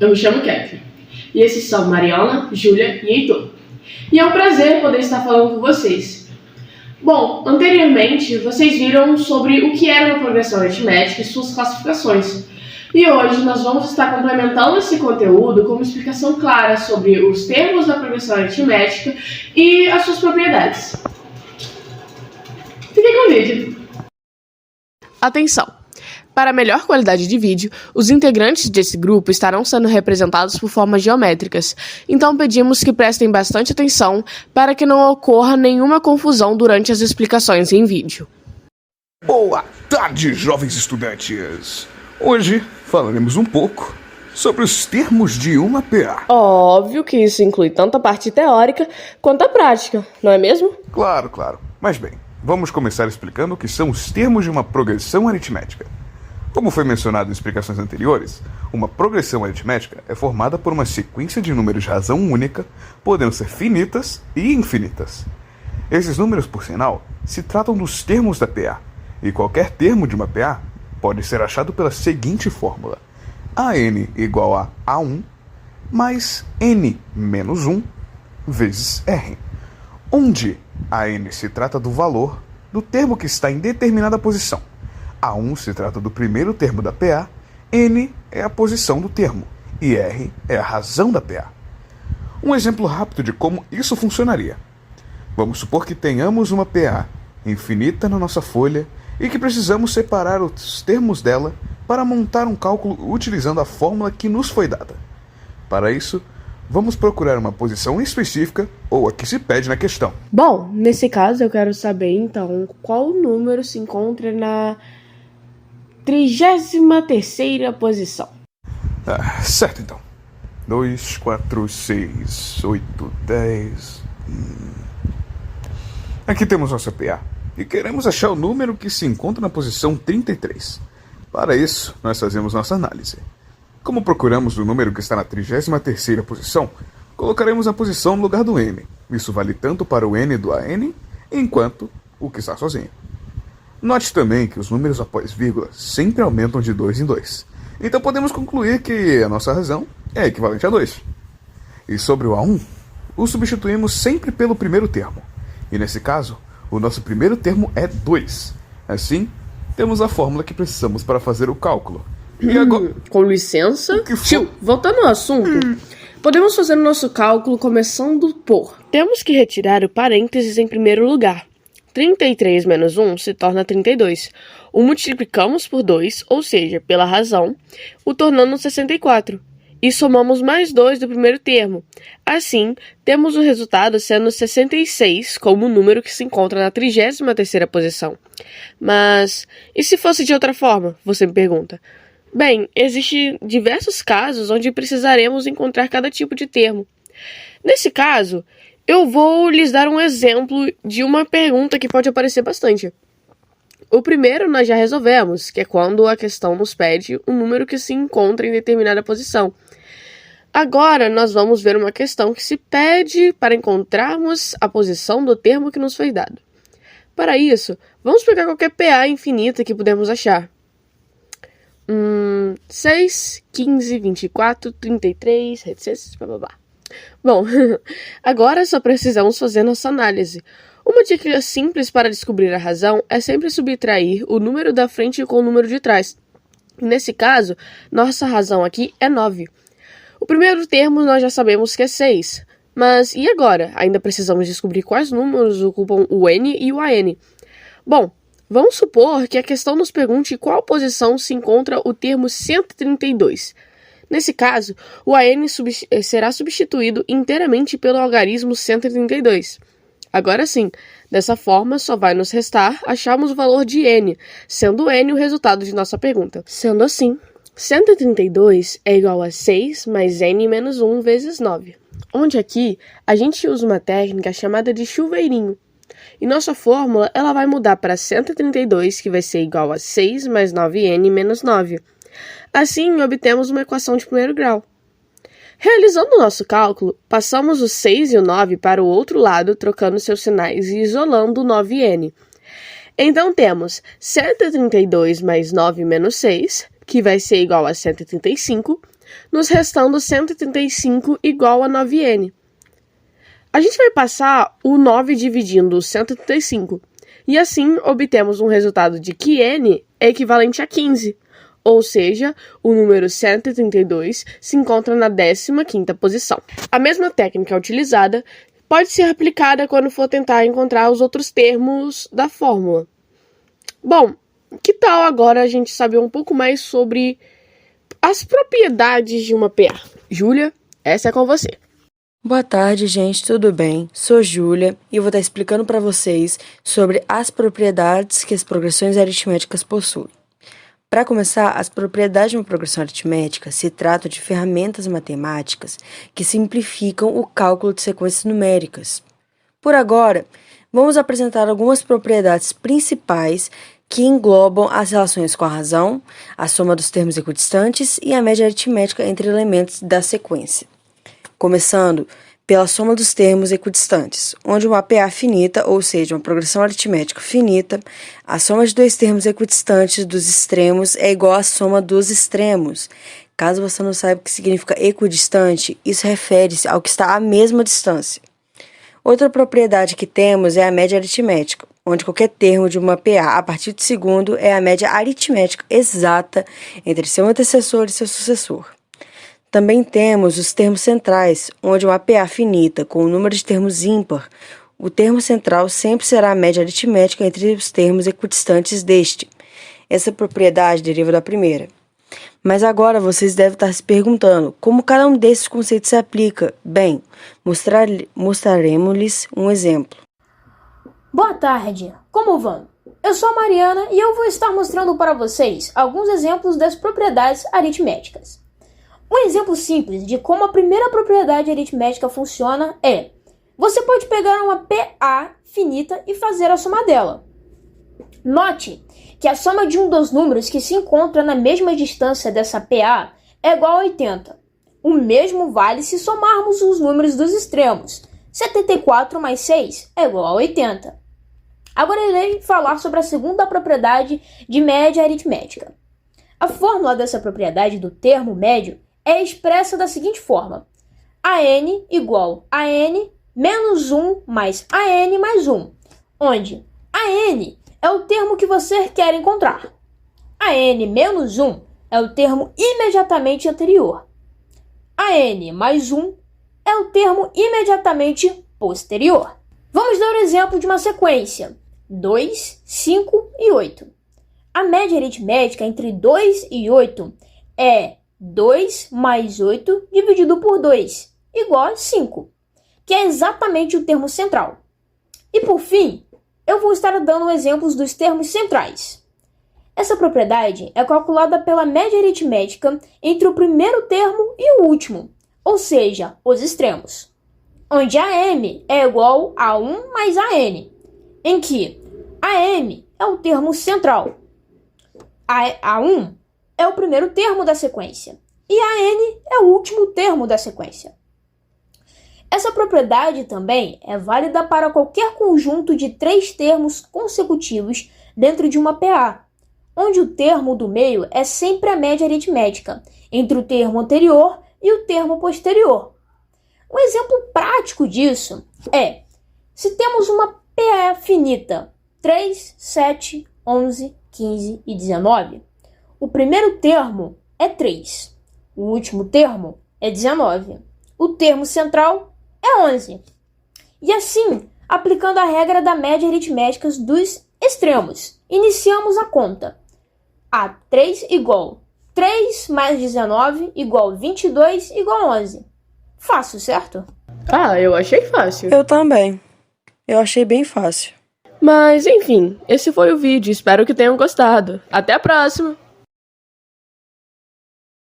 eu me chamo Kevin. E esses são Mariana, Júlia e Heitor. E é um prazer poder estar falando com vocês. Bom, anteriormente vocês viram sobre o que era uma progressão aritmética e suas classificações. E hoje nós vamos estar complementando esse conteúdo com uma explicação clara sobre os termos da progressão aritmética e as suas propriedades. Fiquem com o vídeo. Atenção! Para melhor qualidade de vídeo, os integrantes desse grupo estarão sendo representados por formas geométricas, então pedimos que prestem bastante atenção para que não ocorra nenhuma confusão durante as explicações em vídeo. Boa tarde, jovens estudantes! Hoje falaremos um pouco sobre os termos de uma PA. Óbvio que isso inclui tanto a parte teórica quanto a prática, não é mesmo? Claro. Mas bem, vamos começar explicando o que são os termos de uma progressão aritmética. Como foi mencionado em explicações anteriores, uma progressão aritmética é formada por uma sequência de números de razão única, podendo ser finitas e infinitas. Esses números, por sinal, se tratam dos termos da PA, e qualquer termo de uma PA pode ser achado pela seguinte fórmula: AN igual a A1 mais N menos 1 vezes R, onde AN se trata do valor do termo que está em determinada posição. A1 se trata do primeiro termo da PA, N é a posição do termo e R é a razão da PA. Um exemplo rápido de como isso funcionaria. Vamos supor que tenhamos uma PA infinita na nossa folha e que precisamos separar os termos dela para montar um cálculo utilizando a fórmula que nos foi dada. Para isso, vamos procurar uma posição específica ou a que se pede na questão. Bom, nesse caso eu quero saber então qual número se encontra na 33ª posição. Certo então. 2, 4, 6, 8, 10... Aqui temos nossa PA e queremos achar o número que se encontra na posição 33. Para isso, nós fazemos nossa análise. Como procuramos o número que está na 33ª posição, colocaremos a posição no lugar do N. Isso vale tanto para o N do AN, enquanto o que está sozinho. Note também que os números após vírgula sempre aumentam de 2 em 2. Então podemos concluir que a nossa razão é equivalente a 2. E sobre o A1, o substituímos sempre pelo primeiro termo. E nesse caso, o nosso primeiro termo é 2. Assim, temos a fórmula que precisamos para fazer o cálculo. E agora... Com licença. Tio, voltando ao assunto, podemos fazer o nosso cálculo começando por... Temos que retirar o parênteses em primeiro lugar. 33 menos 1 se torna 32. O multiplicamos por 2, ou seja, pela razão, o tornando 64. E somamos mais 2 do primeiro termo. Assim, temos o resultado sendo 66 como o número que se encontra na 33ª posição. Mas, e se fosse de outra forma? Você me pergunta. Bem, existem diversos casos onde precisaremos encontrar cada tipo de termo. Nesse caso, eu vou lhes dar um exemplo de uma pergunta que pode aparecer bastante. O primeiro nós já resolvemos, que é quando a questão nos pede um número que se encontra em determinada posição. Agora nós vamos ver uma questão que se pede para encontrarmos a posição do termo que nos foi dado. Para isso, vamos pegar qualquer PA infinita que pudermos achar. 6, 15, 24, 33, reticências, blá. Bom, agora só precisamos fazer nossa análise. Uma dica simples para descobrir a razão é sempre subtrair o número da frente com o número de trás. Nesse caso, nossa razão aqui é 9. O primeiro termo nós já sabemos que é 6. Mas e agora? Ainda precisamos descobrir quais números ocupam o N e o AN. Bom, vamos supor que a questão nos pergunte qual posição se encontra o termo 132. Nesse caso, o AN será substituído inteiramente pelo algarismo 132. Agora sim, dessa forma só vai nos restar acharmos o valor de N, sendo N o resultado de nossa pergunta. Sendo assim, 132 é igual a 6 mais N menos 1 vezes 9, onde aqui a gente usa uma técnica chamada de chuveirinho. E nossa fórmula ela vai mudar para 132, que vai ser igual a 6 mais 9N menos 9. Assim, obtemos uma equação de primeiro grau. Realizando o nosso cálculo, passamos o 6 e o 9 para o outro lado, trocando seus sinais e isolando o 9n. Então temos 132 mais 9 menos 6, que vai ser igual a 135, nos restando 135 igual a 9n. A gente vai passar o 9 dividindo o 135, e assim obtemos um resultado de que n é equivalente a 15, ou seja, o número 132 se encontra na 15ª posição. A mesma técnica utilizada pode ser aplicada quando for tentar encontrar os outros termos da fórmula. Bom, que tal agora a gente saber um pouco mais sobre as propriedades de uma PA? Júlia, essa é com você. Boa tarde, gente, tudo bem? Sou Júlia e eu vou estar explicando para vocês sobre as propriedades que as progressões aritméticas possuem. Para começar, as propriedades de uma progressão aritmética se tratam de ferramentas matemáticas que simplificam o cálculo de sequências numéricas. Por agora, vamos apresentar algumas propriedades principais que englobam as relações com a razão, a soma dos termos equidistantes e a média aritmética entre elementos da sequência. Começando pela soma dos termos equidistantes, onde uma PA finita, ou seja, uma progressão aritmética finita, a soma de dois termos equidistantes dos extremos é igual à soma dos extremos. Caso você não saiba o que significa equidistante, isso refere-se ao que está à mesma distância. Outra propriedade que temos é a média aritmética, onde qualquer termo de uma PA a partir do segundo é a média aritmética exata entre seu antecessor e seu sucessor. Também temos os termos centrais, onde uma PA finita com o número de termos ímpar, o termo central sempre será a média aritmética entre os termos equidistantes deste. Essa propriedade deriva da primeira. Mas agora vocês devem estar se perguntando como cada um desses conceitos se aplica. Bem, mostraremos-lhes um exemplo. Boa tarde, como vão? Eu sou a Mariana e eu vou estar mostrando para vocês alguns exemplos das propriedades aritméticas. Um exemplo simples de como a primeira propriedade aritmética funciona é: você pode pegar uma PA finita e fazer a soma dela. Note que a soma de um dos números que se encontra na mesma distância dessa PA é igual a 80. O mesmo vale se somarmos os números dos extremos. 74 mais 6 é igual a 80. Agora irei falar sobre a segunda propriedade de média aritmética. A fórmula dessa propriedade do termo médio é expressa da seguinte forma: AN igual a N menos 1 mais AN mais 1, onde AN é o termo que você quer encontrar. AN menos 1 é o termo imediatamente anterior. AN mais 1 é o termo imediatamente posterior. Vamos dar um exemplo de uma sequência: 2, 5 e 8. A média aritmética entre 2 e 8 é 2 mais 8 dividido por 2, igual a 5, que é exatamente o termo central. E por fim, eu vou estar dando exemplos dos termos centrais. Essa propriedade é calculada pela média aritmética entre o primeiro termo e o último, ou seja, os extremos, onde AM é igual a 1 mais AN, em que AM é o termo central, A1 é o primeiro termo da sequência e AN é o último termo da sequência. Essa propriedade também é válida para qualquer conjunto de 3 termos consecutivos dentro de uma PA, onde o termo do meio é sempre a média aritmética entre o termo anterior e o termo posterior. Um exemplo prático disso é: se temos uma PA finita 3, 7, 11, 15 e 19, o primeiro termo é 3, o último termo é 19, o termo central é 11. E assim, aplicando a regra da média aritmética dos extremos, iniciamos a conta. A3 igual 3 mais 19 igual 22 igual 11. Fácil, certo? Ah, eu achei fácil. Eu também. Eu achei bem fácil. Mas, enfim, esse foi o vídeo. Espero que tenham gostado. Até a próxima!